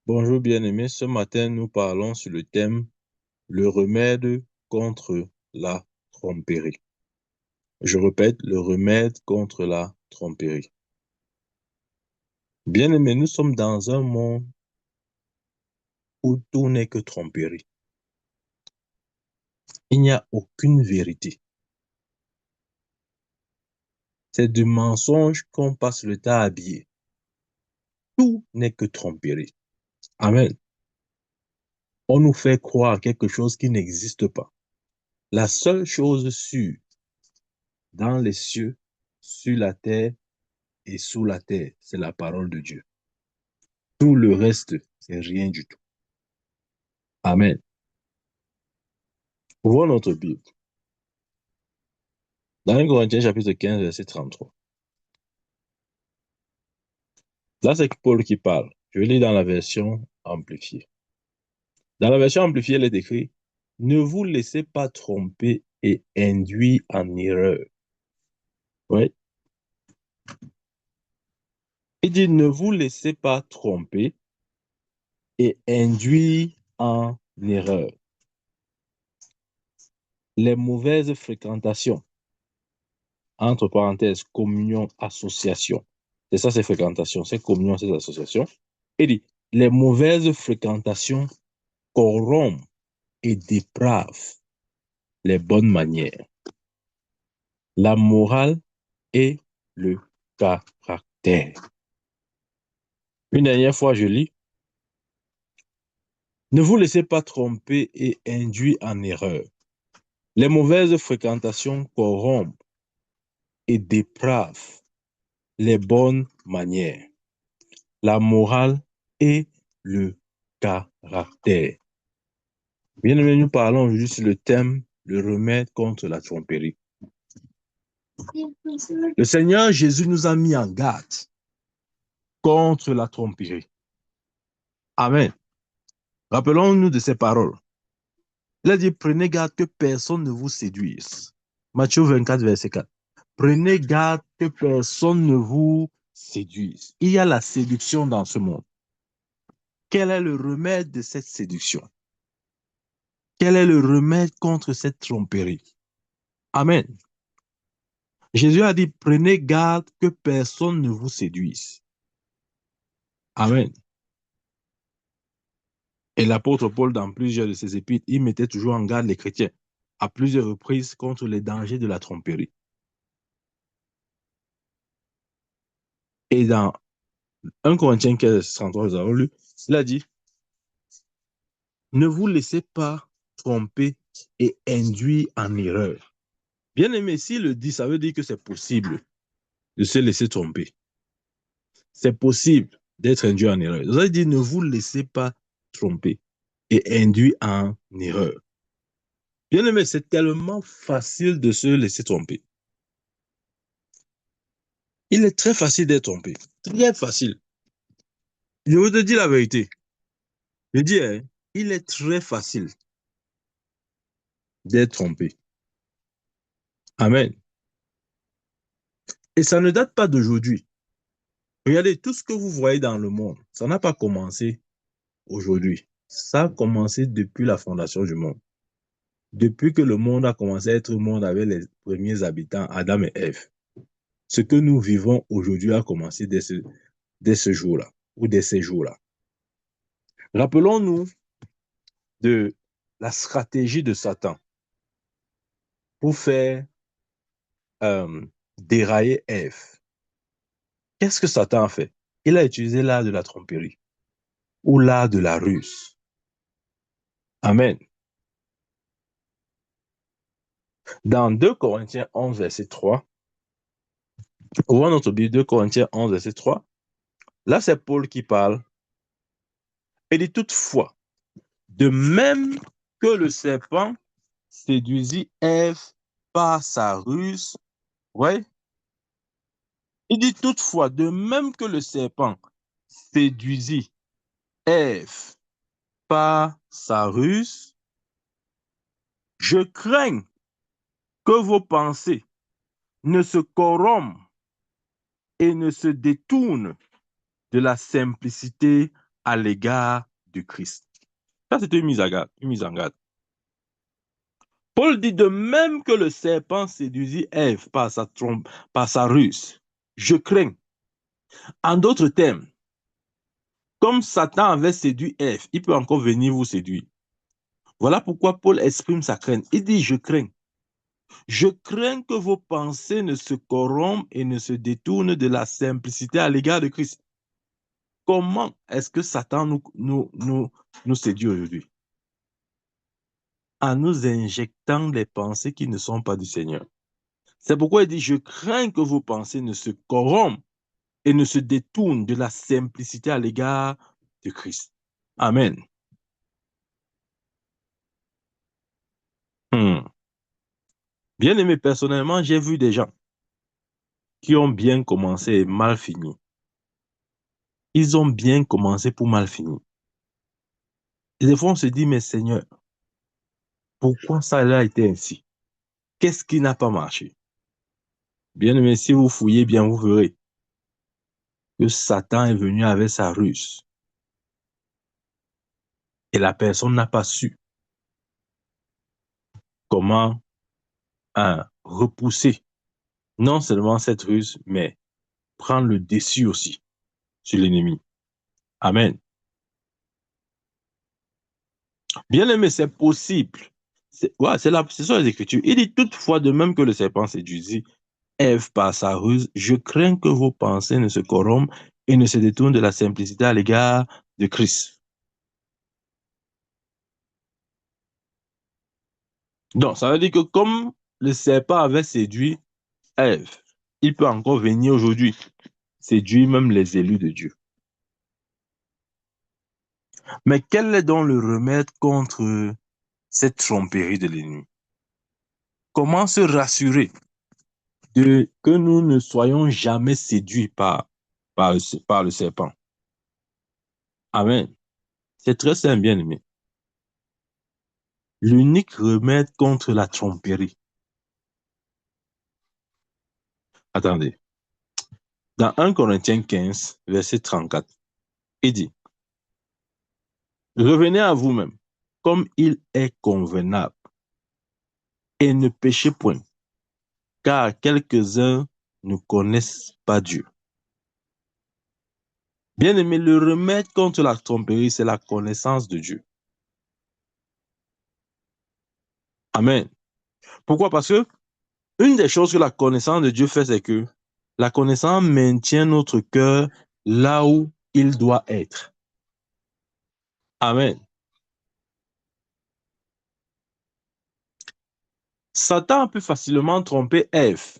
Bonjour bien-aimés, ce matin nous parlons sur le thème le remède contre la tromperie. Je répète, le remède contre la tromperie. Bien-aimés, nous sommes dans un monde où tout n'est que tromperie. Il n'y a aucune vérité. C'est du mensonge qu'on passe le temps à habiller. Tout n'est que tromperie. Amen. On nous fait croire quelque chose qui n'existe pas. La seule chose sûre dans les cieux, sur la terre et sous la terre, c'est la parole de Dieu. Tout le reste, c'est rien du tout. Amen. Ouvrons notre Bible. Dans 1 Corinthiens chapitre 15, verset 33. Là, c'est Paul qui parle. Je vais lire dans la version amplifiée. Dans la version amplifiée, il est écrit « Ne vous laissez pas tromper et induire en erreur. » Oui. Il dit « Ne vous laissez pas tromper et induire en erreur. » Les mauvaises fréquentations, entre parenthèses, communion, association. C'est ça, ces fréquentations, ces communions, ces associations. Il dit, les mauvaises fréquentations corrompent et dépravent les bonnes manières, la morale et le caractère. Une dernière fois, je lis, ne vous laissez pas tromper et induire en erreur. Les mauvaises fréquentations corrompent et dépravent les bonnes manières, la morale et le caractère. Bien aimé, nous parlons aujourd'hui sur le thème le remède contre la tromperie. Le Seigneur Jésus nous a mis en garde contre la tromperie. Amen. Rappelons-nous de ces paroles. Il a dit, prenez garde que personne ne vous séduise. Matthieu 24, verset 4. Prenez garde que personne ne vous séduise. Il y a la séduction dans ce monde. Quel est le remède de cette séduction? Quel est le remède contre cette tromperie? Amen. Jésus a dit, prenez garde que personne ne vous séduise. Amen. Et l'apôtre Paul, dans plusieurs de ses épîtres, il mettait toujours en garde les chrétiens à plusieurs reprises contre les dangers de la tromperie. Et dans 1 Corinthiens 15, 33, nous avons lu, il a dit, ne vous laissez pas tromper et induire en erreur. Bien aimé, s'il le dit, ça veut dire que c'est possible de se laisser tromper. C'est possible d'être induit en erreur. Vous avez dit, ne vous laissez pas tromper et induire en erreur. Bien aimé, c'est tellement facile de se laisser tromper. Il est très facile d'être trompé. Très facile. Je vous te dis la vérité. Je dis, il est très facile d'être trompé. Amen. Et ça ne date pas d'aujourd'hui. Regardez, tout ce que vous voyez dans le monde, ça n'a pas commencé aujourd'hui. Ça a commencé depuis la fondation du monde. Depuis que le monde a commencé à être un monde avec les premiers habitants, Adam et Ève. Ce que nous vivons aujourd'hui a commencé dès ce jour-là, ou dès ces jours-là. Rappelons-nous de la stratégie de Satan pour faire dérailler Ève. Qu'est-ce que Satan a fait? Il a utilisé l'art de la tromperie ou l'art de la ruse. Amen. Dans 2 Corinthiens 11, verset 3, ouvrons notre Bible, 2 Corinthiens 11, verset 3, là c'est Paul qui parle. Il dit toutefois, de même que le serpent séduisit Ève par sa ruse, ouais, il dit toutefois, de même que le serpent séduisit Ève par sa ruse, je crains que vos pensées ne se corrompent et ne se détournent de la simplicité à l'égard de Christ. Ça, c'est une mise en garde, une mise en garde. Paul dit de même que le serpent séduisit Ève par sa trompe, par sa ruse. Je crains. En d'autres termes, comme Satan avait séduit Ève, il peut encore venir vous séduire. Voilà pourquoi Paul exprime sa crainte. Il dit, je crains. Je crains que vos pensées ne se corrompent et ne se détournent de la simplicité à l'égard de Christ. Comment est-ce que Satan nous séduit aujourd'hui? En nous injectant des pensées qui ne sont pas du Seigneur. C'est pourquoi il dit, je crains que vos pensées ne se corrompent et ne se détournent de la simplicité à l'égard de Christ. Amen. Bien aimé, personnellement, j'ai vu des gens qui ont bien commencé et mal fini. Ils ont bien commencé pour mal finir. Et des fois, on se dit, mais Seigneur, pourquoi ça a été ainsi? Qu'est-ce qui n'a pas marché? Bien aimé, si vous fouillez bien, vous verrez que Satan est venu avec sa ruse. Et la personne n'a pas su comment repousser non seulement cette ruse, mais prendre le dessus aussi sur l'ennemi. Amen. Bien aimé, c'est possible. Ouais, ce sont les Écritures. Il dit toutefois, de même que le serpent séduisit Ève par sa ruse, je crains que vos pensées ne se corrompent et ne se détournent de la simplicité à l'égard de Christ. Donc, ça veut dire que comme le serpent avait séduit Ève, il peut encore venir aujourd'hui séduire même les élus de Dieu. Mais quel est donc le remède contre cette tromperie de l'ennemi? Comment se rassurer que nous ne soyons jamais séduits par le serpent? Amen. C'est très simple, bien aimé. L'unique remède contre la tromperie. Attendez. Dans 1 Corinthiens 15, verset 34, il dit, revenez à vous-même, comme il est convenable, et ne péchez point, car quelques-uns ne connaissent pas Dieu. Bien aimé, le remède contre la tromperie, c'est la connaissance de Dieu. Amen. Pourquoi? Parce que une des choses que la connaissance de Dieu fait, c'est que la connaissance maintient notre cœur là où il doit être. Amen. Satan peut facilement tromper Ève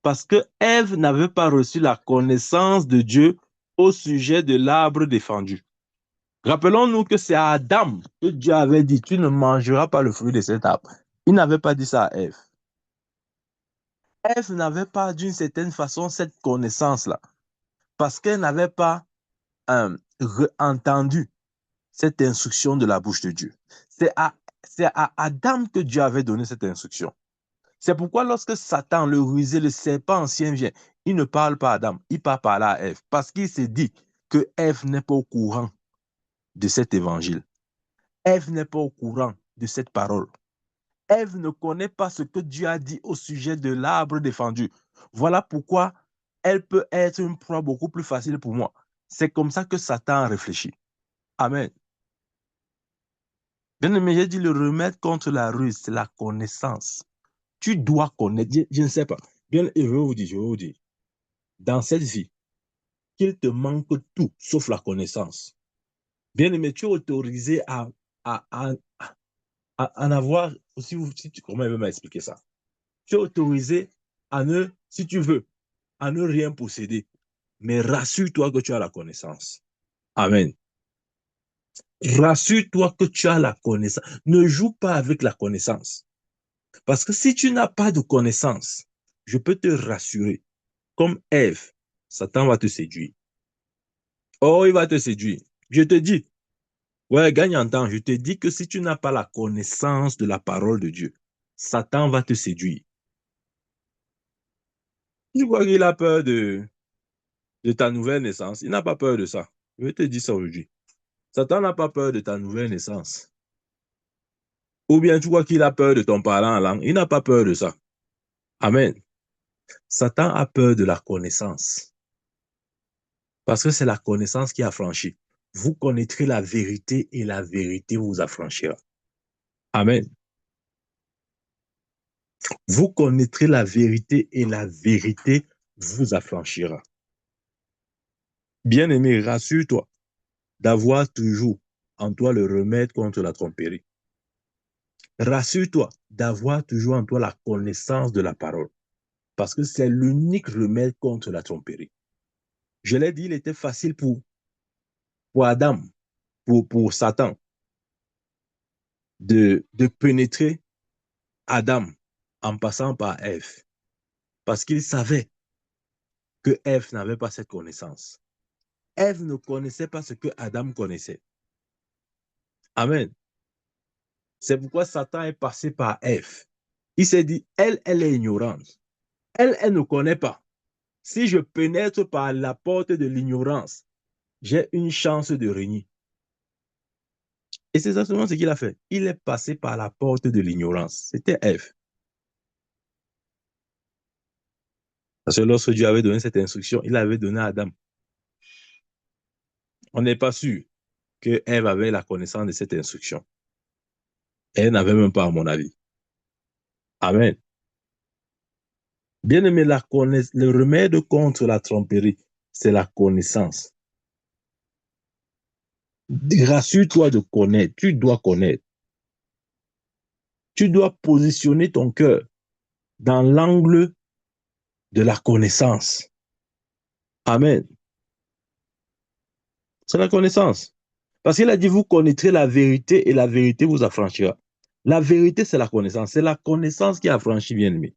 parce que Ève n'avait pas reçu la connaissance de Dieu au sujet de l'arbre défendu. Rappelons-nous que c'est à Adam que Dieu avait dit, tu ne mangeras pas le fruit de cet arbre. Il n'avait pas dit ça à Ève. Ève n'avait pas d'une certaine façon cette connaissance-là parce qu'elle n'avait pas entendu cette instruction de la bouche de Dieu. C'est à Adam que Dieu avait donné cette instruction. C'est pourquoi lorsque Satan, le rusé, le serpent ancien vient, il ne parle pas à Adam, il parle par là à Ève, parce qu'il s'est dit que Ève n'est pas au courant de cet évangile. Ève n'est pas au courant de cette parole. Ève ne connaît pas ce que Dieu a dit au sujet de l'arbre défendu. Voilà pourquoi elle peut être une proie beaucoup plus facile pour moi. C'est comme ça que Satan a réfléchi. Amen. Bien aimé, j'ai dit le remède contre la ruse, c'est la connaissance. Tu dois connaître. Je ne sais pas. Bien, je vais vous dire. Dans cette vie, qu'il te manque tout sauf la connaissance. Bien aimé, tu es autorisé à, à, à en avoir, comment il veut m'expliquer ça? Tu es autorisé à ne, si tu veux, à ne rien posséder. Mais rassure-toi que tu as la connaissance. Amen. Rassure-toi que tu as la connaissance. Ne joue pas avec la connaissance. Parce que si tu n'as pas de connaissance, je peux te rassurer, comme Ève, Satan va te séduire. Oh, il va te séduire. Je te dis, ouais, gagne en temps, je te dis que si tu n'as pas la connaissance de la parole de Dieu, Satan va te séduire. Tu crois qu'il a peur de ta nouvelle naissance? Il n'a pas peur de ça. Je vais te dire ça aujourd'hui. Satan n'a pas peur de ta nouvelle naissance. Ou bien tu crois qu'il a peur de ton parent en langue. Il n'a pas peur de ça. Amen. Satan a peur de la connaissance. Parce que c'est la connaissance qui affranchit. Vous connaîtrez la vérité et la vérité vous affranchira. Amen. Vous connaîtrez la vérité et la vérité vous affranchira. Bien-aimé, rassure-toi d'avoir toujours en toi le remède contre la tromperie. Rassure-toi d'avoir toujours en toi la connaissance de la parole. Parce que c'est l'unique remède contre la tromperie. Je l'ai dit, il était facile pour Adam, pour Satan, de pénétrer Adam en passant par Ève. Parce qu'il savait que Ève n'avait pas cette connaissance. Ève ne connaissait pas ce que Adam connaissait. Amen. C'est pourquoi Satan est passé par Ève. Il s'est dit, elle est ignorante. Elle ne connaît pas. Si je pénètre par la porte de l'ignorance, j'ai une chance de régner. Et c'est exactement ce qu'il a fait. Il est passé par la porte de l'ignorance. C'était Ève. Parce que lorsque Dieu avait donné cette instruction, il avait donné à Adam. On n'est pas sûr que Ève avait la connaissance de cette instruction. Elle n'avait même pas, à mon avis. Amen. Bien aimé, le remède contre la tromperie, c'est la connaissance. Rassure-toi de connaître. Tu dois connaître. Tu dois positionner ton cœur dans l'angle de la connaissance. Amen. C'est la connaissance. Parce qu'il a dit, vous connaîtrez la vérité et la vérité vous affranchira. La vérité, c'est la connaissance. C'est la connaissance qui affranchit, bien-aimé.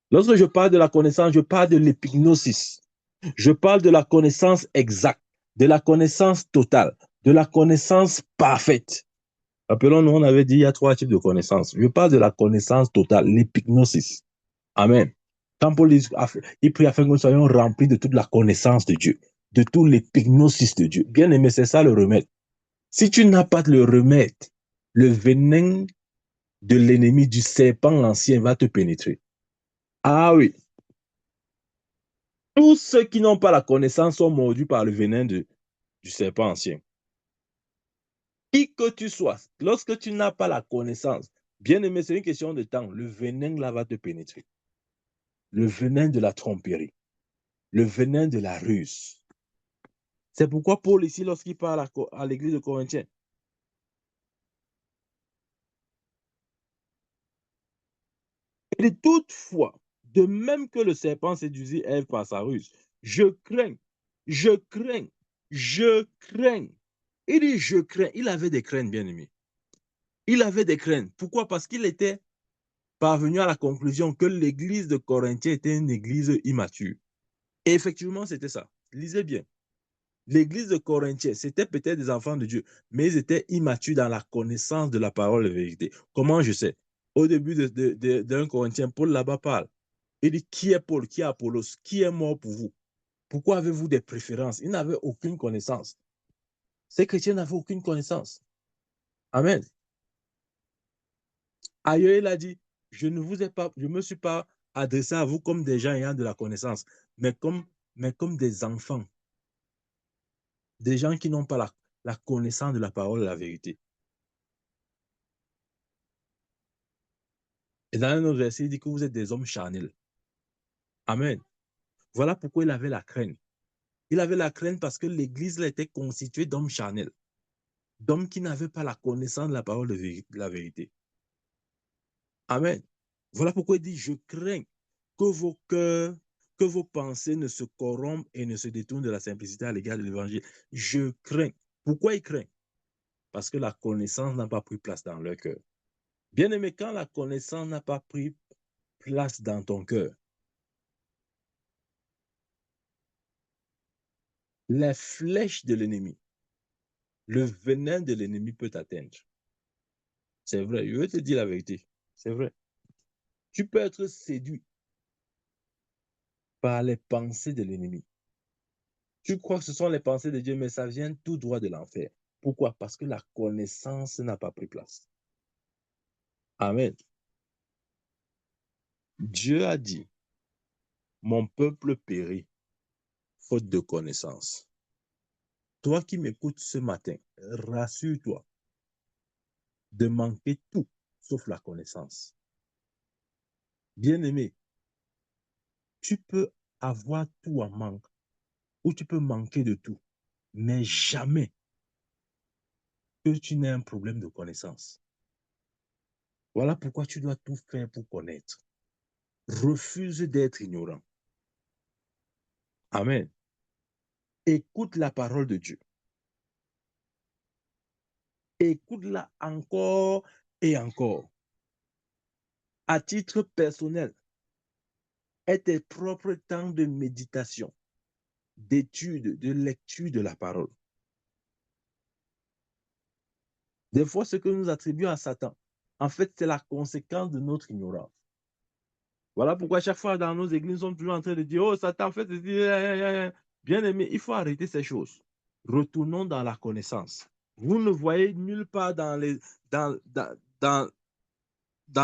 Lorsque je parle de la connaissance, je parle de l'épignosis. Je parle de la connaissance exacte, de la connaissance totale, de la connaissance parfaite. Rappelons-nous, on avait dit il y a 3 types de connaissances. Je parle de la connaissance totale, l'épignosis. Amen. Quand Paul il prie afin que nous soyons remplis de toute la connaissance de Dieu, de tout l'épignosis de Dieu. Bien aimé, c'est ça le remède. Si tu n'as pas le remède, le venin de l'ennemi, du serpent ancien va te pénétrer. Ah oui. Tous ceux qui n'ont pas la connaissance sont mordus par le venin du serpent ancien. Qui que tu sois, lorsque tu n'as pas la connaissance, bien aimé, c'est une question de temps. Le venin là va te pénétrer. Le venin de la tromperie. Le venin de la ruse. C'est pourquoi Paul ici, lorsqu'il parle à l'église de Corinthiens, il dit toutefois, de même que le serpent séduisit Ève par sa ruse, je crains, je crains, je crains. Il dit je crains. Il avait des craintes, bien aimé. Il avait des craintes. Pourquoi? Parce qu'il était parvenu à la conclusion que l'église de Corinthiens était une église immature. Et effectivement, c'était ça. Lisez bien. L'église de Corinthiens, c'était peut-être des enfants de Dieu, mais ils étaient immatures dans la connaissance de la parole de vérité. Comment je sais? Au début d'un Corinthien, Paul là-bas parle. Il dit, qui est Paul, qui est Apollos, qui est mort pour vous? Pourquoi avez-vous des préférences? Ils n'avaient aucune connaissance. Ces chrétiens n'avaient aucune connaissance. Amen. Ailleurs, il a dit, je ne me suis pas adressé à vous comme des gens ayant de la connaissance, mais comme des enfants, des gens qui n'ont pas la connaissance de la parole de la vérité. Et dans un autre verset, il dit que vous êtes des hommes charnels. Amen. Voilà pourquoi il avait la crainte. Il avait la crainte parce que l'église était constituée d'hommes charnels, d'hommes qui n'avaient pas la connaissance de la parole de la vérité. Amen. Voilà pourquoi il dit, je crains que vos cœurs, que vos pensées ne se corrompent et ne se détournent de la simplicité à l'égard de l'évangile. Je crains. Pourquoi il craint? Parce que la connaissance n'a pas pris place dans leur cœur. Bien aimé, quand la connaissance n'a pas pris place dans ton cœur, les flèches de l'ennemi, le venin de l'ennemi peut t'atteindre. C'est vrai, je vais te dire la vérité. C'est vrai. Tu peux être séduit par les pensées de l'ennemi. Tu crois que ce sont les pensées de Dieu, mais ça vient tout droit de l'enfer. Pourquoi? Parce que la connaissance n'a pas pris place. Amen. Dieu a dit, mon peuple périt, faute de connaissance. Toi qui m'écoutes ce matin, rassure-toi de manquer tout sauf la connaissance. Bien-aimé, tu peux avoir tout en manque ou tu peux manquer de tout, mais jamais que tu n'aies un problème de connaissance. Voilà pourquoi tu dois tout faire pour connaître. Refuse d'être ignorant. Amen. Écoute la parole de Dieu. Écoute-la encore et encore. À titre personnel, aie tes propres temps de méditation, d'étude, de lecture de la parole. Des fois, ce que nous attribuons à Satan, en fait, c'est la conséquence de notre ignorance. Voilà pourquoi chaque fois dans nos églises, nous sommes toujours en train de dire, oh, Satan, en fait, bien aimé, il faut arrêter ces choses. Retournons dans la connaissance. Vous ne voyez nulle part dans les, dans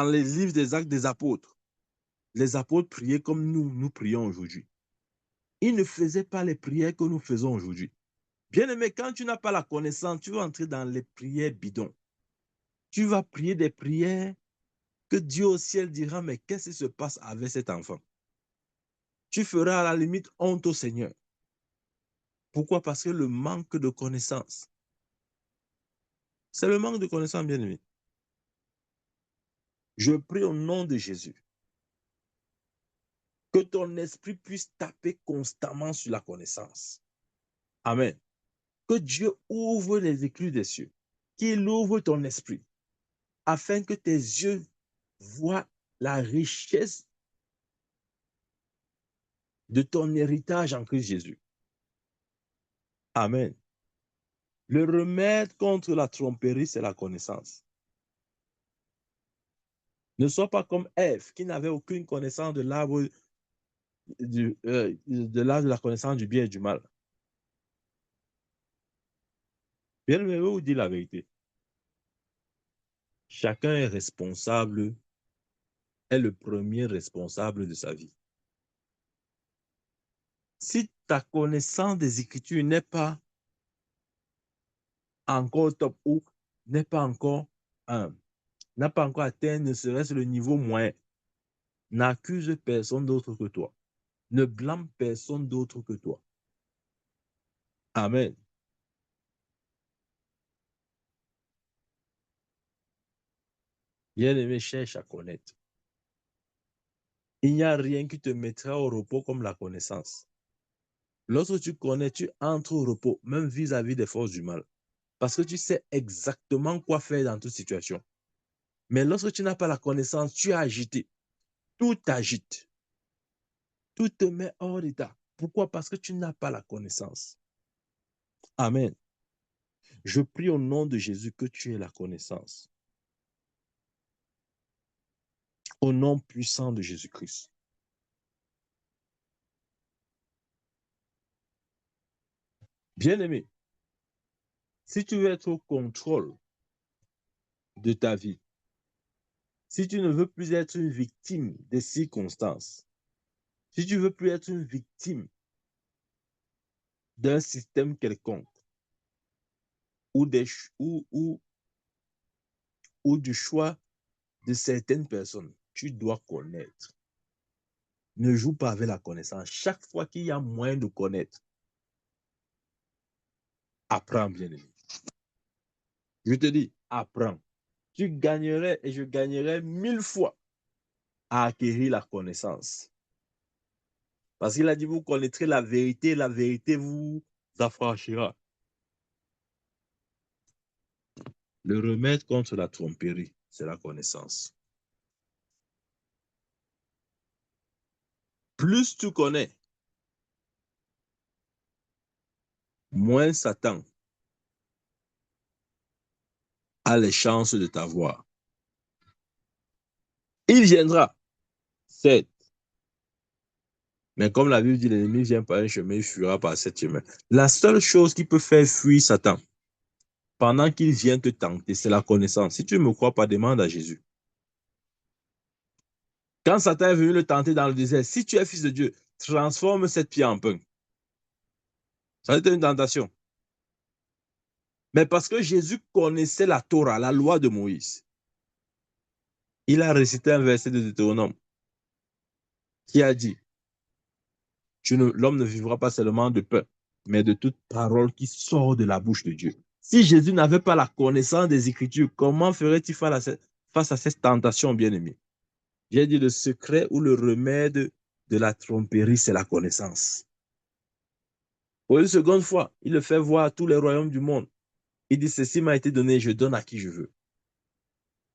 les livres des Actes des Apôtres. Les apôtres priaient comme nous prions aujourd'hui. Ils ne faisaient pas les prières que nous faisons aujourd'hui. Bien aimé, quand tu n'as pas la connaissance, tu vas entrer dans les prières bidons. Tu vas prier des prières que Dieu au ciel dira, mais qu'est-ce qui se passe avec cet enfant? Tu feras à la limite honte au Seigneur. Pourquoi? Parce que le manque de connaissance. C'est le manque de connaissance, bien aimé. Je prie au nom de Jésus que ton esprit puisse taper constamment sur la connaissance. Amen. Que Dieu ouvre les écluses des cieux, qu'il ouvre ton esprit, afin que tes yeux voient la richesse de ton héritage en Christ Jésus. Amen. Le remède contre la tromperie, c'est la connaissance. Ne sois pas comme Ève, qui n'avait aucune connaissance de l'arbre de la connaissance du bien et du mal. Bien, je vais vous dire la vérité. Chacun est responsable, est le premier responsable de sa vie. Si ta connaissance des Écritures n'est pas encore top ou n'est pas encore n'a pas encore atteint ne serait-ce le niveau moyen, n'accuse personne d'autre que toi. Ne blâme personne d'autre que toi. Amen. Bien-aimé, cherche à connaître. Il n'y a rien qui te mettra au repos comme la connaissance. Lorsque tu connais, tu entres au repos, même vis-à-vis des forces du mal. Parce que tu sais exactement quoi faire dans toute situation. Mais lorsque tu n'as pas la connaissance, tu es agité. Tout t'agite. Tout te met hors d'état. Pourquoi? Parce que tu n'as pas la connaissance. Amen. Je prie au nom de Jésus que tu aies la connaissance. Au nom puissant de Jésus-Christ. Bien-aimé, si tu veux être au contrôle de ta vie, si tu ne veux plus être une victime des circonstances, si tu ne veux plus être une victime d'un système quelconque ou, ou du choix de certaines personnes, tu dois connaître. Ne joue pas avec la connaissance. Chaque fois qu'il y a moyen de connaître, apprends, bien-aimé. Je te dis, apprends. Tu gagnerais et je gagnerais 1000 fois à acquérir la connaissance. Parce qu'il a dit, vous connaîtrez la vérité vous affranchira. Le remède contre la tromperie, c'est la connaissance. Plus tu connais, moins Satan a les chances de t'avoir. Il viendra, certes, Mais comme la Bible dit, l'ennemi vient par un chemin, il fuira par sept chemins. La seule chose qui peut faire fuir Satan pendant qu'il vient te tenter, c'est la connaissance. Si tu ne me crois pas, demande à Jésus. Quand Satan est venu le tenter dans le désert, si tu es fils de Dieu, transforme cette pierre en pain. Ça a été une tentation. Mais parce que Jésus connaissait la Torah, la loi de Moïse, il a récité un verset de Deutéronome qui a dit, l'homme ne vivra pas seulement de pain, mais de toute parole qui sort de la bouche de Dieu. Si Jésus n'avait pas la connaissance des Écritures, comment ferait-il face à cette tentation, bien-aimé? J'ai dit le secret ou le remède de la tromperie, c'est la connaissance. Pour une seconde fois, il le fait voir à tous les royaumes du monde. Il dit, ceci m'a été donné, je donne à qui je veux.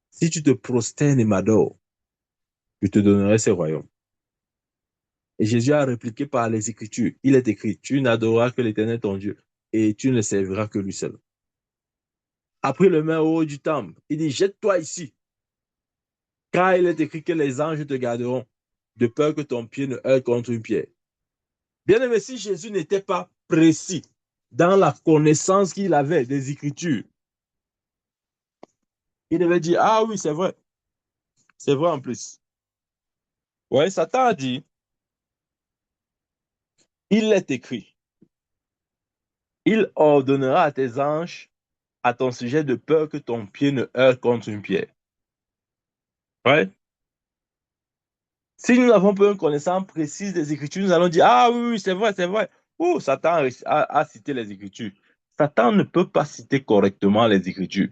Si tu te prosternes et m'adores, je te donnerai ces royaumes. Et Jésus a répliqué par les Écritures. Il est écrit, tu n'adoreras que l'Éternel ton Dieu et tu ne serviras que lui seul. Après le main au haut du temple, il dit, jette-toi ici, car il est écrit que les anges te garderont, de peur que ton pied ne heurte contre une pierre. Bien aimé, si Jésus n'était pas précis dans la connaissance qu'il avait des Écritures, il devait dire, ah oui, c'est vrai en plus. Oui, Satan a dit, il est écrit, il ordonnera à tes anges à ton sujet de peur que ton pied ne heurte contre une pierre. Ouais. Si nous n'avons pas une connaissance précise des Écritures, nous allons dire, ah oui, oui, c'est vrai, c'est vrai. Oh, Satan a cité les Écritures. Satan ne peut pas citer correctement les Écritures.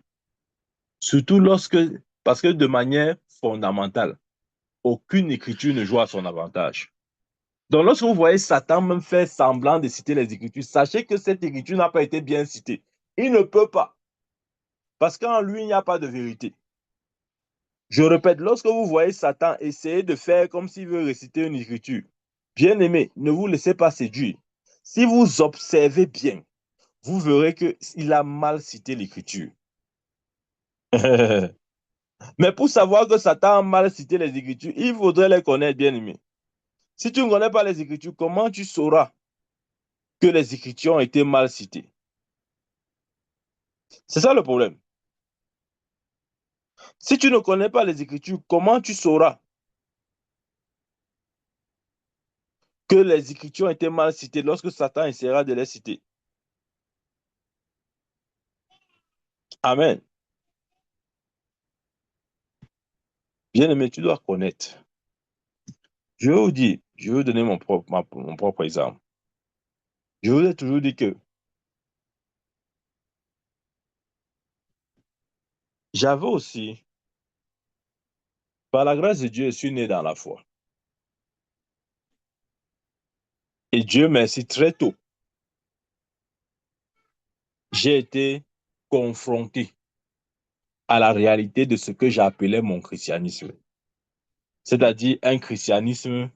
Surtout parce que de manière fondamentale, aucune Écriture ne joue à son avantage. Donc, lorsque vous voyez Satan même faire semblant de citer les Écritures, sachez que cette Écriture n'a pas été bien citée. Il ne peut pas, parce qu'en lui, il n'y a pas de vérité. Je répète, lorsque vous voyez Satan essayer de faire comme s'il veut réciter une écriture, bien aimé, ne vous laissez pas séduire. Si vous observez bien, vous verrez qu'il a mal cité l'écriture. Mais pour savoir que Satan a mal cité les écritures, il faudrait les connaître, bien aimé. Si tu ne connais pas les écritures, comment tu sauras que les écritures ont été mal citées? C'est ça le problème. Si tu ne connais pas les écritures, comment tu sauras que les écritures ont été mal citées lorsque Satan essaiera de les citer? Amen. Bien-aimé, tu dois connaître. Je vais vous dire, je vais vous donner mon propre exemple. Je vous ai toujours dit que j'avais aussi, par la grâce de Dieu, je suis né dans la foi. Et Dieu merci, très tôt, j'ai été confronté à la réalité de ce que j'appelais mon christianisme. C'est-à-dire un christianisme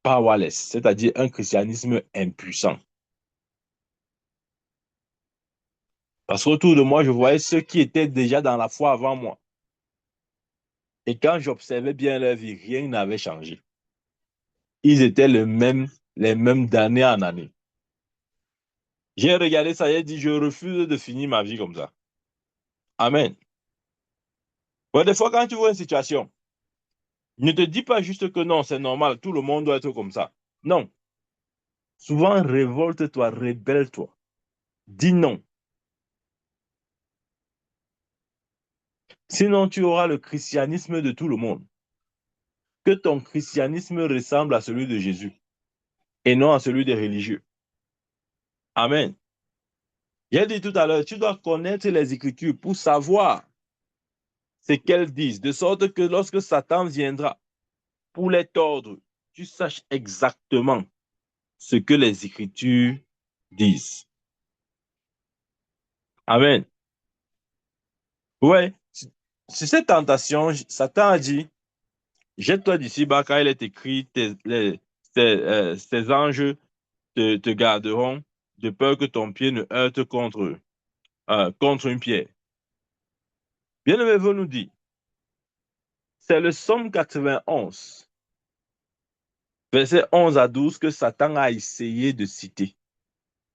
powerless, c'est-à-dire un christianisme impuissant. Parce qu'autour de moi, je voyais ceux qui étaient déjà dans la foi avant moi. Et quand j'observais bien leur vie, rien n'avait changé. Ils étaient les mêmes d'année en année. J'ai regardé ça et dit, je refuse de finir ma vie comme ça. Amen. Bon, des fois, quand tu vois une situation, ne te dis pas juste que non, c'est normal, tout le monde doit être comme ça. Non. Souvent, révolte-toi, rébelle-toi. Dis non. Sinon, tu auras le christianisme de tout le monde. Que ton christianisme ressemble à celui de Jésus et non à celui des religieux. Amen. J'ai dit tout à l'heure, tu dois connaître les Écritures pour savoir ce qu'elles disent, de sorte que lorsque Satan viendra pour les tordre, tu saches exactement ce que les Écritures disent. Amen. Ouais, c'est cette tentation, Satan a dit, jette-toi d'ici bas, car il est écrit, tes anges te garderont de peur que ton pied ne heurte contre une pierre. Bien-aimé, vous nous dit, c'est le Somme 91, Versets 11 à 12 que Satan a essayé de citer.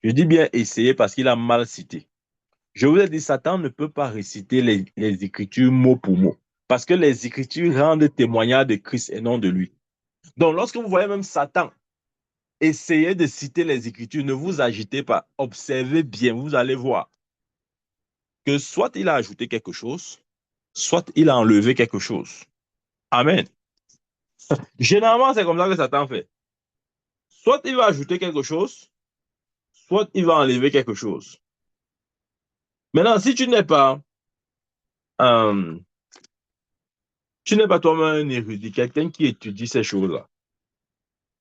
Je dis bien essayer parce qu'il a mal cité. Je vous ai dit, Satan ne peut pas réciter les Écritures mot pour mot. Parce que les Écritures rendent témoignage de Christ et non de lui. Donc, lorsque vous voyez même Satan essayer de citer les Écritures, ne vous agitez pas. Observez bien, vous allez voir que soit il a ajouté quelque chose, soit il a enlevé quelque chose. Amen. Généralement, c'est comme ça que Satan fait. Soit il va ajouter quelque chose, soit il va enlever quelque chose. Maintenant, si euh, tu n'es pas toi-même un érudit, quelqu'un qui étudie ces choses-là,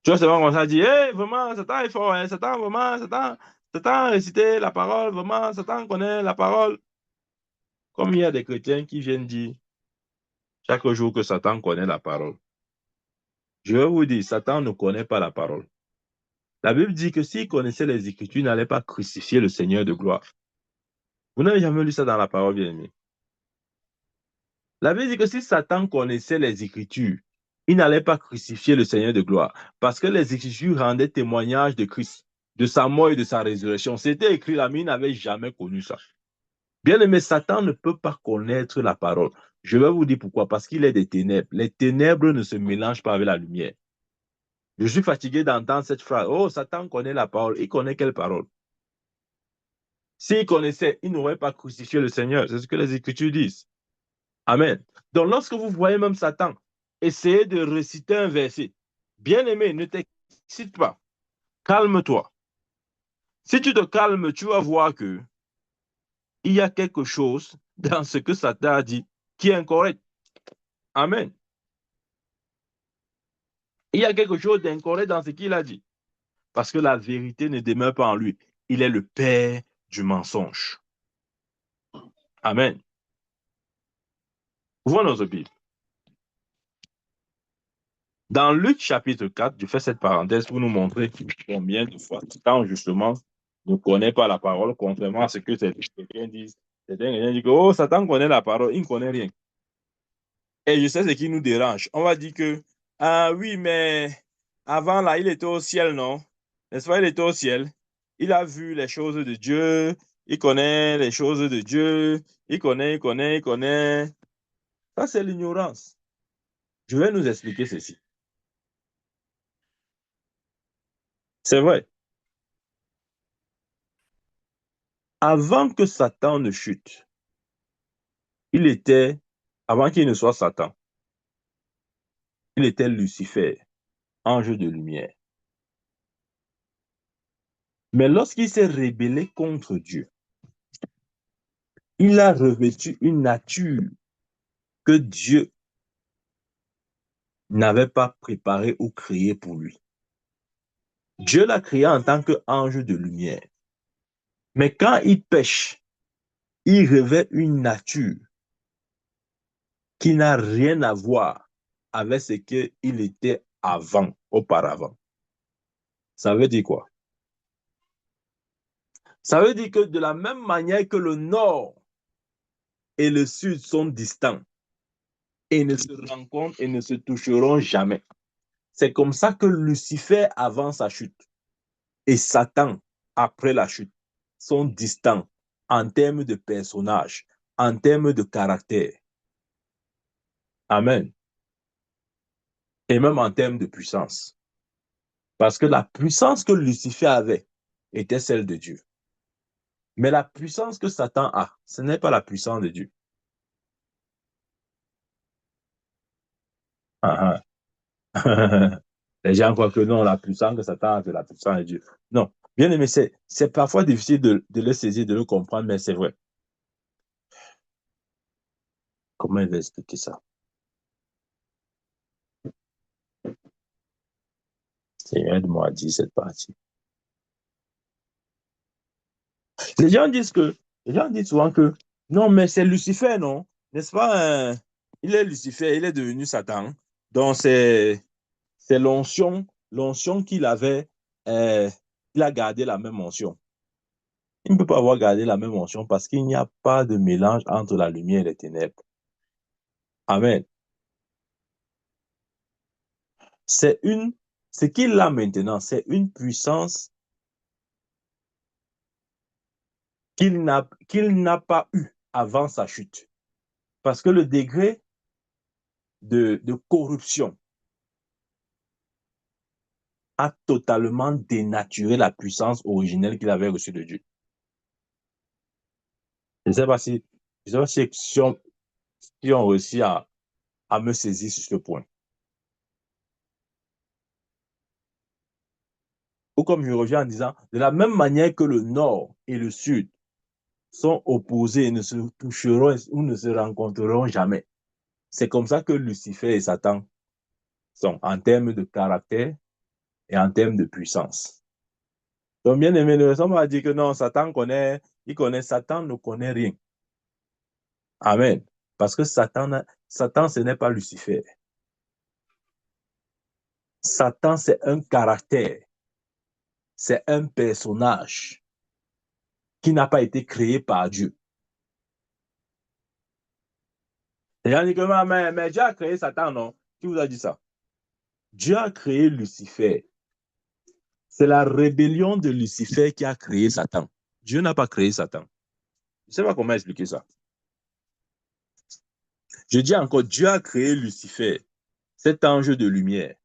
tu vas seulement commencer à dire, hey, vraiment, Satan est fort, hein, Satan, vraiment, Satan a récité la parole, vraiment, Satan connaît la parole. Comme il y a des chrétiens qui viennent dire chaque jour que Satan connaît la parole. Je vais vous dire, Satan ne connaît pas la parole. La Bible dit que s'il connaissait les Écritures, il n'allait pas crucifier le Seigneur de gloire. Vous n'avez jamais lu ça dans la parole, bien aimé. La Bible dit que si Satan connaissait les Écritures, il n'allait pas crucifier le Seigneur de gloire. Parce que les Écritures rendaient témoignage de Christ, de sa mort et de sa résurrection. C'était écrit là, mais il n'avait jamais connu ça. Bien aimé, Satan ne peut pas connaître la parole. Je vais vous dire pourquoi. Parce qu'il est des ténèbres. Les ténèbres ne se mélangent pas avec la lumière. Je suis fatigué d'entendre cette phrase. Oh, Satan connaît la parole. Il connaît quelle parole? S'il connaissait, il n'aurait pas crucifié le Seigneur. C'est ce que les Écritures disent. Amen. Donc, lorsque vous voyez même Satan essayer de réciter un verset, bien aimé, ne t'excite pas. Calme-toi. Si tu te calmes, tu vas voir que il y a quelque chose dans ce que Satan a dit qui est incorrect. Amen. Il y a quelque chose d'incorrect dans ce qu'il a dit. Parce que la vérité ne demeure pas en lui. Il est le père du mensonge. Amen. Ouvrons notre Bible. Dans Luc chapitre 4, je fais cette parenthèse pour nous montrer combien de fois, quand justement, ne connaît pas la parole, contrairement à ce que certains disent. Certains disent que, oh, Satan connaît la parole, il ne connaît rien. Et je sais ce qui nous dérange. On va dire que, ah oui, mais avant là, il était au ciel, non? N'est-ce pas, il était au ciel. Il a vu les choses de Dieu, il connaît les choses de Dieu, il connaît. Ça, c'est l'ignorance. Je vais nous expliquer ceci. C'est vrai. Avant que Satan ne chute, il était, avant qu'il ne soit Satan, il était Lucifer, ange de lumière. Mais lorsqu'il s'est rébellé contre Dieu, il a revêtu une nature que Dieu n'avait pas préparée ou créée pour lui. Dieu l'a créé en tant qu'ange de lumière. Mais quand il pêche, il revêt une nature qui n'a rien à voir avec ce qu'il était avant, auparavant. Ça veut dire quoi? Ça veut dire que de la même manière que le nord et le sud sont distants et ne se rencontrent et ne se toucheront jamais. C'est comme ça que Lucifer avant sa chute et Satan après la chute sont distants en termes de personnage, en termes de caractère. Amen. Et même en termes de puissance. Parce que la puissance que Lucifer avait était celle de Dieu. Mais la puissance que Satan a, ce n'est pas la puissance de Dieu. Ah, ah. Les gens croient que non, la puissance que Satan a, c'est la puissance de Dieu. Non. Bien aimé, c'est parfois difficile de le saisir, de le comprendre, mais c'est vrai. Comment il va expliquer ça? Seigneur, aide-moi à dire cette partie. Les gens disent que, les gens disent souvent que, non, mais c'est Lucifer, non? N'est-ce pas? Il est Lucifer, il est devenu Satan. Donc, c'est l'onction qu'il avait, il a gardé la même onction. Il ne peut pas avoir gardé la même onction parce qu'il n'y a pas de mélange entre la lumière et les ténèbres. Amen. C'est une, Ce qu'il a maintenant, c'est une puissance qu'il n'a pas eu avant sa chute. Parce que le degré de corruption a totalement dénaturé la puissance originelle qu'il avait reçue de Dieu. Je ne sais pas si, si on réussit à me saisir sur ce point. Ou comme je reviens en disant, de la même manière que le nord et le sud sont opposés et ne se toucheront ou ne se rencontreront jamais. C'est comme ça que Lucifer et Satan sont en termes de caractère et en termes de puissance. Donc, bien aimé, ne sommes pas dire que non, Satan ne connaît rien. Amen. Parce que Satan, ce n'est pas Lucifer. Satan, c'est un caractère, c'est un personnage qui n'a pas été créé par Dieu. Les gens disent que mais Dieu a créé Satan, non? Qui vous a dit ça? Dieu a créé Lucifer. C'est la rébellion de Lucifer qui a créé Satan. Dieu n'a pas créé Satan. Je ne sais pas comment expliquer ça. Je dis encore, Dieu a créé Lucifer, cet ange de lumière.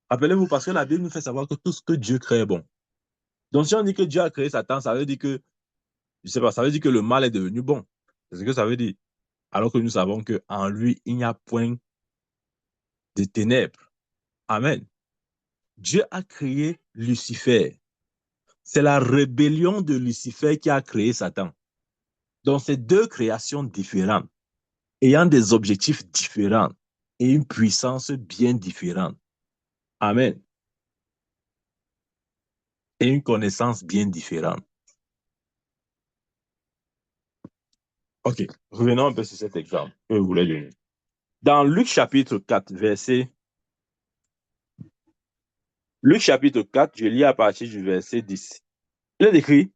Rappelez-vous, parce que la Bible nous fait savoir que tout ce que Dieu crée est bon. Donc, si on dit que Dieu a créé Satan, ça veut dire que, je sais pas, ça veut dire que le mal est devenu bon. C'est ce que ça veut dire. Alors que nous savons qu'en lui, il n'y a point de ténèbres. Amen. Dieu a créé Lucifer. C'est la rébellion de Lucifer qui a créé Satan. Donc, c'est deux créations différentes, ayant des objectifs différents et une puissance bien différente. Amen. Et une connaissance bien différente. OK, revenons un peu sur cet exemple que je voulais donner. Dans Luc chapitre 4, Luc chapitre 4, je lis à partir du verset 10. Il est écrit,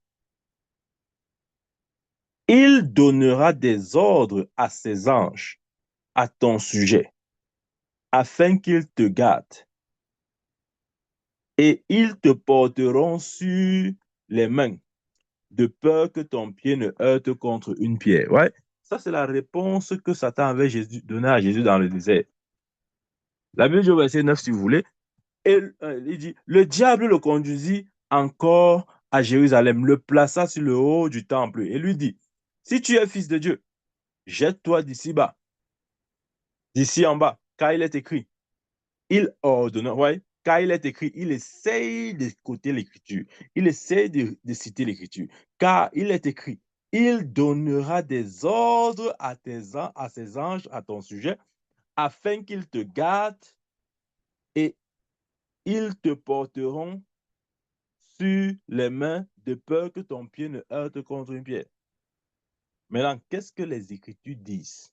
« Il donnera des ordres à ses anges à ton sujet, afin qu'ils te gardent, et ils te porteront sur les mains, de peur que ton pied ne heurte contre une pierre. » Ouais, ça c'est la réponse que Satan avait donnée à Jésus dans le désert. La Bible dit au verset 9, si vous voulez, et il dit, le diable le conduisit encore à Jérusalem, le plaça sur le haut du temple et lui dit, si tu es fils de Dieu, jette-toi d'ici bas, d'ici en bas, car il est écrit, il ordonne, ouais, car il est écrit, il essaye de côté l'écriture, il essaye de citer l'écriture, car il est écrit, il donnera des ordres à ses anges à ton sujet, afin qu'ils te gardent et ils te porteront sur les mains de peur que ton pied ne heurte contre une pierre. Maintenant, qu'est-ce que les Écritures disent?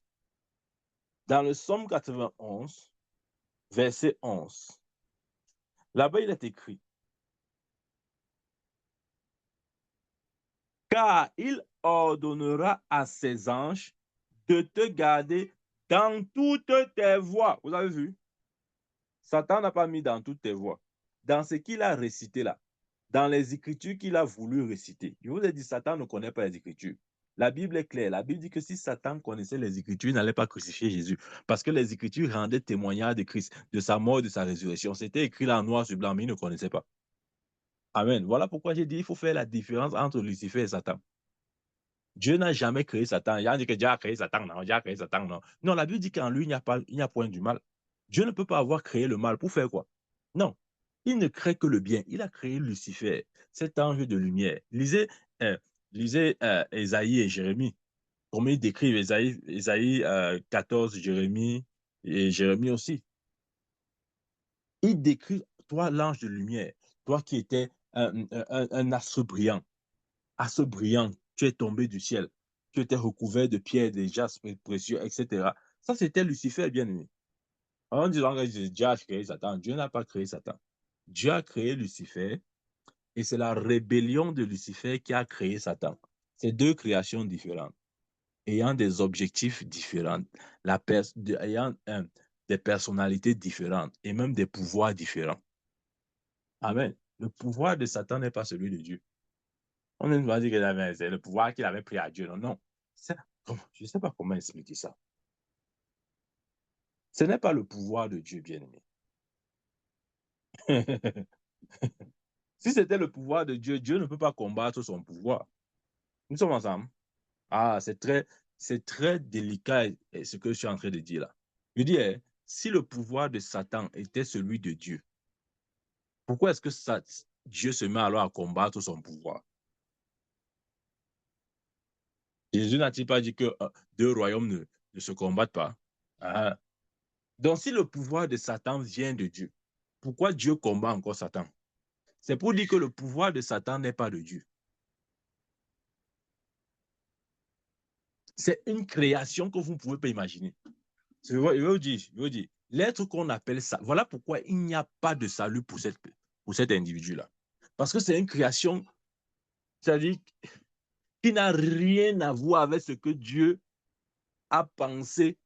Dans le Psaume 91, verset 11, là-bas, il est écrit, « Car il ordonnera à ses anges de te garder dans toutes tes voies. » Vous avez vu? Satan n'a pas mis dans toutes tes voies. Dans ce qu'il a récité là, dans les Écritures qu'il a voulu réciter. Je vous ai dit, Satan ne connaît pas les Écritures. La Bible est claire. La Bible dit que si Satan connaissait les Écritures, il n'allait pas crucifier Jésus. Parce que les Écritures rendaient témoignage de Christ, de sa mort, de sa résurrection. C'était écrit là en noir sur blanc, mais il ne connaissait pas. Amen. Voilà pourquoi j'ai dit qu'il faut faire la différence entre Lucifer et Satan. Dieu n'a jamais créé Satan. Il y a dit que Dieu a créé Satan. Non, Dieu a créé Satan. Non. Non, la Bible dit qu'en lui, il n'y a point du mal. Dieu ne peut pas avoir créé le mal pour faire quoi? Non. Il ne crée que le bien. Il a créé Lucifer, cet ange de lumière. Lisez Ésaïe et Jérémie. Comment ils décrivent Ésaïe 14, Jérémie et Jérémie aussi. Il décrit, toi, l'ange de lumière, toi qui étais un astre brillant, tu es tombé du ciel, tu étais recouvert de pierres, de jaspe précieux, etc. Ça, c'était Lucifer, bien aimé. En disant que Dieu a créé Satan, Dieu n'a pas créé Satan. Dieu a créé Lucifer et c'est la rébellion de Lucifer qui a créé Satan. C'est deux créations différentes, ayant des objectifs différents, ayant des personnalités différentes et même des pouvoirs différents. Amen. Le pouvoir de Satan n'est pas celui de Dieu. On ne va dire que c'est le pouvoir qu'il avait pris à Dieu. Non, non. Je ne sais pas comment expliquer ça. Ce n'est pas le pouvoir de Dieu, bien-aimé. Si c'était le pouvoir de Dieu, Dieu ne peut pas combattre son pouvoir. Nous sommes ensemble. Ah, c'est très délicat ce que je suis en train de dire là. Je dis, si le pouvoir de Satan était celui de Dieu, pourquoi est-ce que Dieu se met alors à combattre son pouvoir? Jésus n'a-t-il pas dit que deux royaumes ne se combattent pas? Ah. Donc, si le pouvoir de Satan vient de Dieu, pourquoi Dieu combat encore Satan? C'est pour dire que le pouvoir de Satan n'est pas de Dieu. C'est une création que vous ne pouvez pas imaginer. Je veux dire, l'être qu'on appelle ça, voilà pourquoi il n'y a pas de salut pour cet individu-là. Parce que c'est une création, c'est-à-dire qui n'a rien à voir avec ce que Dieu a pensé,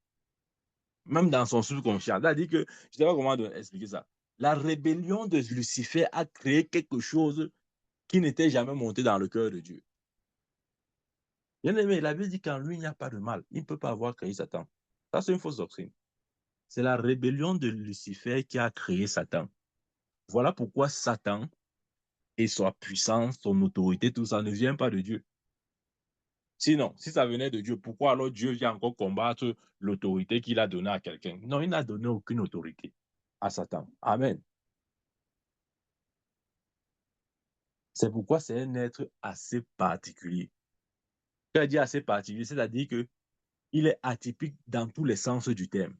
même dans son subconscient. C'est-à-dire que, je ne sais pas comment expliquer ça. La rébellion de Lucifer a créé quelque chose qui n'était jamais monté dans le cœur de Dieu. Bien aimé, la Bible dit qu'en lui, il n'y a pas de mal. Il ne peut pas avoir créé Satan. Ça, c'est une fausse doctrine. C'est la rébellion de Lucifer qui a créé Satan. Voilà pourquoi Satan et sa puissance, son autorité, tout ça ne vient pas de Dieu. Sinon, si ça venait de Dieu, pourquoi alors Dieu vient encore combattre l'autorité qu'il a donnée à quelqu'un? Non, il n'a donné aucune autorité à Satan. Amen. C'est pourquoi c'est un être assez particulier. Quand je dis assez particulier, c'est-à-dire qu'il est atypique dans tous les sens du terme.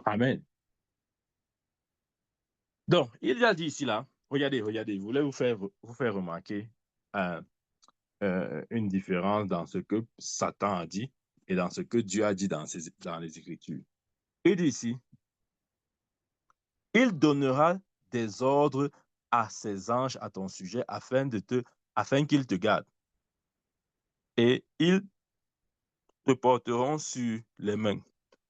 Amen. Donc, il a dit ici, là, regardez, je voulais vous faire remarquer une différence dans ce que Satan a dit et dans ce que Dieu a dit dans les Écritures. Il dit ici, il donnera des ordres à ses anges à ton sujet afin qu'ils te gardent. Et ils te porteront sur les mains,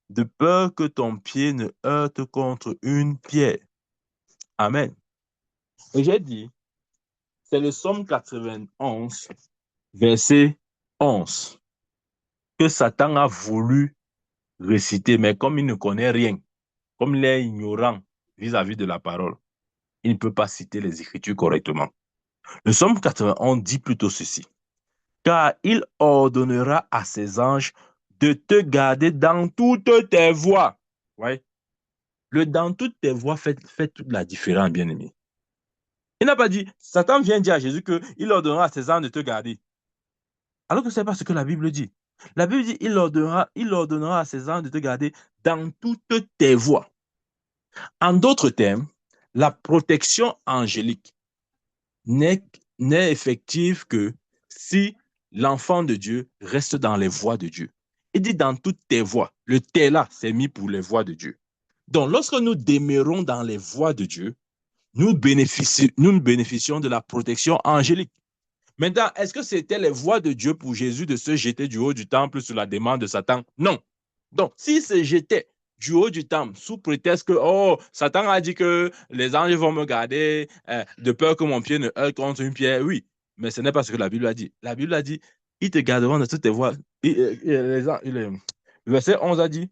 de peur que ton pied ne heurte contre une pierre. Amen. Et j'ai dit, c'est le Psaume 91, verset 11, que Satan a voulu réciter, mais comme il ne connaît rien, comme il est ignorant vis-à-vis de la parole, il ne peut pas citer les Écritures correctement. Le Psaume 91 dit plutôt ceci, car il ordonnera à ses anges de te garder dans toutes tes voies. Ouais. Le dans toutes tes voies fait toute la différence, bien-aimé. Il n'a pas dit, Satan vient dire à Jésus qu'il ordonnera à ses anges de te garder. Alors que ce n'est pas ce que la Bible dit. La Bible dit, il ordonnera à ses anges de te garder dans toutes tes voies. En d'autres termes, la protection angélique n'est effective que si l'enfant de Dieu reste dans les voies de Dieu. Il dit dans toutes tes voies. Le tes là, c'est mis pour les voies de Dieu. Donc, lorsque nous demeurons dans les voies de Dieu, nous bénéficions de la protection angélique. Maintenant, est-ce que c'était les voies de Dieu pour Jésus de se jeter du haut du temple sur la demande de Satan? Non. Donc, s'il se jetait du haut du temple sous prétexte que, oh, Satan a dit que les anges vont me garder de peur que mon pied ne heurte contre une pierre, oui. Mais ce n'est pas ce que la Bible a dit. La Bible a dit, ils te garderont de toutes tes voies. Le verset 11 a dit,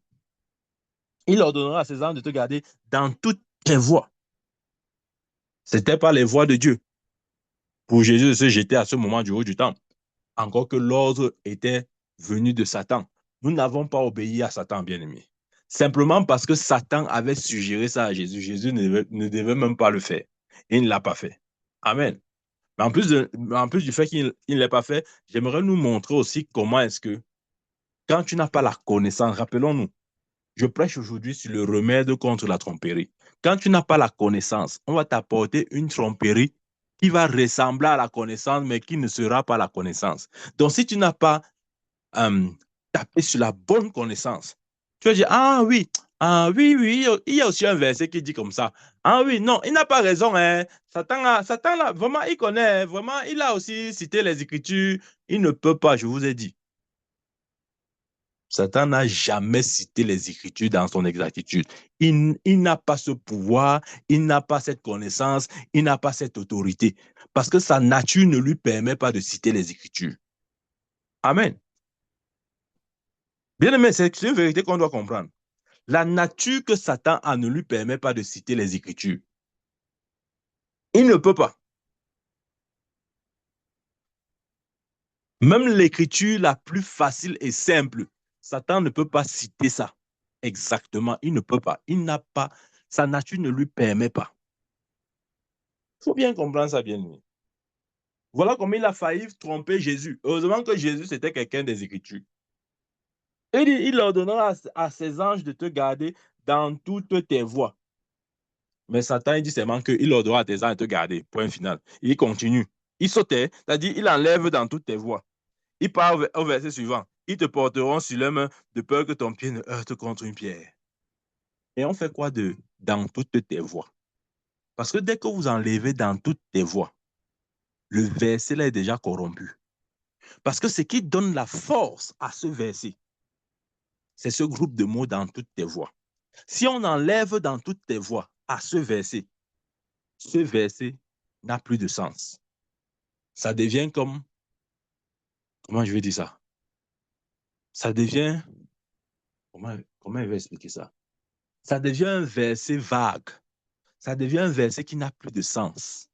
il ordonnera à ses anges de te garder dans toutes tes voies. Ce n'était pas les voies de Dieu pour Jésus de se jeter à ce moment du haut du temple. Encore que l'ordre était venu de Satan. Nous n'avons pas obéi à Satan, bien-aimé. Simplement parce que Satan avait suggéré ça à Jésus. Jésus ne devait même pas le faire. Et il ne l'a pas fait. Amen. Mais en plus du fait qu'il ne l'a pas fait, j'aimerais nous montrer aussi comment est-ce que, quand tu n'as pas la connaissance, rappelons-nous, je prêche aujourd'hui sur le remède contre la tromperie. Quand tu n'as pas la connaissance, on va t'apporter une tromperie qui va ressembler à la connaissance, mais qui ne sera pas la connaissance. Donc, si tu n'as pas tapé sur la bonne connaissance, tu vas dire, ah oui, oui, il y a aussi un verset qui dit comme ça. Ah oui, non, il n'a pas raison. Hein. Satan là, vraiment, il connaît, vraiment, il a aussi cité les Écritures. Il ne peut pas, je vous ai dit. Satan n'a jamais cité les Écritures dans son exactitude. Il n'a pas ce pouvoir, il n'a pas cette connaissance, il n'a pas cette autorité. Parce que sa nature ne lui permet pas de citer les Écritures. Amen. Bien aimé, c'est une vérité qu'on doit comprendre. La nature que Satan a ne lui permet pas de citer les Écritures. Il ne peut pas. Même l'écriture la plus facile et simple, Satan ne peut pas citer ça. Exactement, il ne peut pas. Il n'a pas, sa nature ne lui permet pas. Il faut bien comprendre ça, bien aimé. Voilà comment il a failli tromper Jésus. Heureusement que Jésus, c'était quelqu'un des Écritures. Il ordonnera à ses anges de te garder dans toutes tes voies. Mais Satan, il dit seulement qu'il ordonnera à tes anges de te garder. Point final. Il continue. Il sautait, c'est-à-dire il enlève dans toutes tes voies. Il part au verset suivant. Ils te porteront sur les mains de peur que ton pied ne heurte contre une pierre. Et on fait quoi de dans toutes tes voies? Parce que dès que vous enlevez dans toutes tes voies, le verset là est déjà corrompu. Parce que ce qui donne la force à ce verset, c'est ce groupe de mots dans toutes tes voies. Si on enlève dans toutes tes voies à ce verset n'a plus de sens. Ça devient comme, comment je vais dire ça? Ça devient, comment je vais expliquer ça? Ça devient un verset vague. Ça devient un verset qui n'a plus de sens.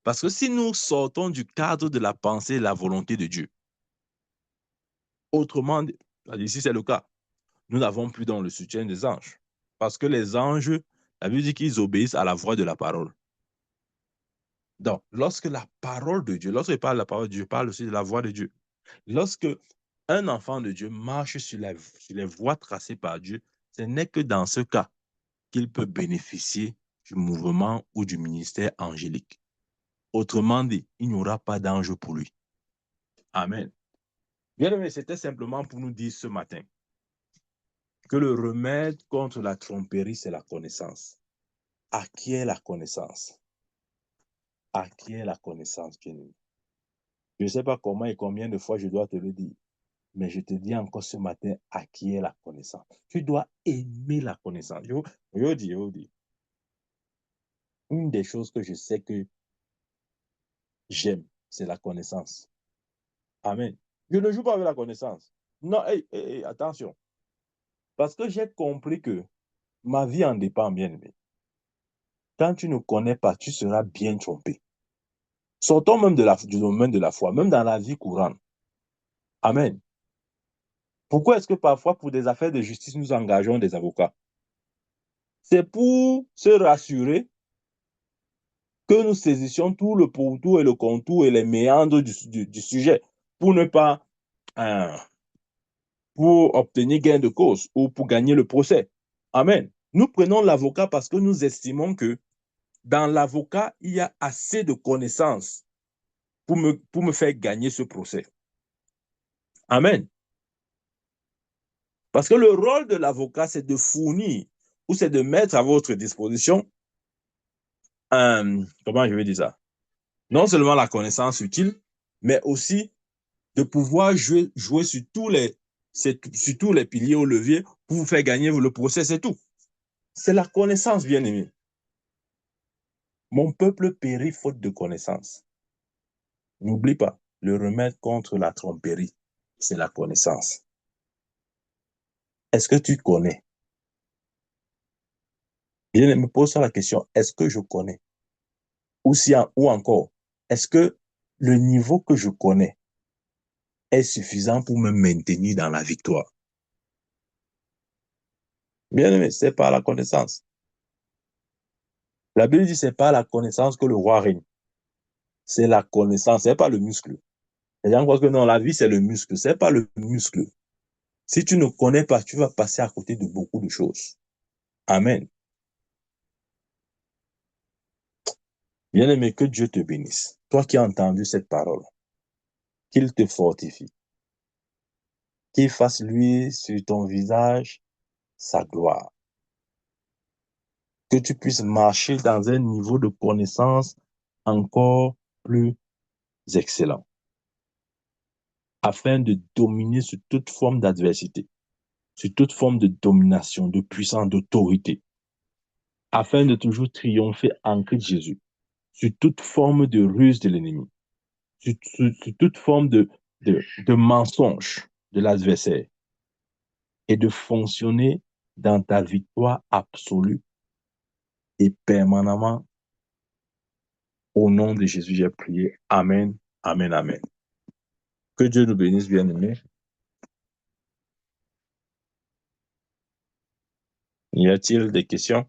Parce que si nous sortons du cadre de la pensée et la volonté de Dieu, autrement, ici c'est le cas, nous n'avons plus dans le soutien des anges. Parce que les anges, la Bible dit qu'ils obéissent à la voix de la parole. Donc, lorsque la parole de Dieu, lorsque je parle de la parole de Dieu, je parle aussi de la voix de Dieu. Lorsque un enfant de Dieu marche sur les voies tracées par Dieu, ce n'est que dans ce cas qu'il peut bénéficier du mouvement ou du ministère angélique. Autrement dit, il n'y aura pas d'ange pour lui. Amen. Bien aimé, c'était simplement pour nous dire ce matin que le remède contre la tromperie, c'est la connaissance. Acquiert la connaissance. Acquiert la connaissance, bien aimé. Je ne sais pas comment et combien de fois je dois te le dire, mais je te dis encore ce matin, acquiert la connaissance. Tu dois aimer la connaissance. Je dis. Une des choses que je sais que j'aime, c'est la connaissance. Amen. Je ne joue pas avec la connaissance. Non, attention. Parce que j'ai compris que ma vie en dépend, bien aimé. Quand tu ne connais pas, tu seras bien trompé. Sortons même du domaine de la foi, même dans la vie courante. Amen. Pourquoi est-ce que parfois, pour des affaires de justice, nous engageons des avocats? C'est pour se rassurer que nous saisissions tout le pourtour et le contour et les méandres du sujet pour ne pas, pour obtenir gain de cause ou pour gagner le procès. Amen. Nous prenons l'avocat parce que nous estimons que dans l'avocat, il y a assez de connaissances pour me faire gagner ce procès. Amen. Parce que le rôle de l'avocat, c'est de fournir ou c'est de mettre à votre disposition, comment je vais dire ça, non seulement la connaissance utile, mais aussi de pouvoir jouer sur tous les piliers ou leviers pour vous faire gagner le procès, c'est tout. C'est la connaissance, bien aimé. Mon peuple périt faute de connaissance. N'oublie pas, le remède contre la tromperie, c'est la connaissance. Est-ce que tu connais? Je me pose la question, est-ce que je connais? Ou encore, est-ce que le niveau que je connais est suffisant pour me maintenir dans la victoire? Bien aimé, c'est par la connaissance. La Bible dit c'est pas la connaissance que le roi règne. C'est la connaissance, c'est pas le muscle. Les gens croient que non, la vie c'est le muscle. C'est pas le muscle. Si tu ne connais pas, tu vas passer à côté de beaucoup de choses. Amen. Bien aimé, que Dieu te bénisse. Toi qui as entendu cette parole, qu'il te fortifie, qu'il fasse luire sur ton visage sa gloire. Que tu puisses marcher dans un niveau de connaissance encore plus excellent. afin de dominer sur toute forme d'adversité, sur toute forme de domination, de puissance, d'autorité, afin de toujours triompher en Christ Jésus, sur toute forme de ruse de l'ennemi, sur toute forme de mensonge de l'adversaire, et de fonctionner dans ta victoire absolue et permanemment. Au nom de Jésus, j'ai prié. Amen, amen, amen. Que Dieu nous bénisse, bien-aimés. Y a-t-il des questions?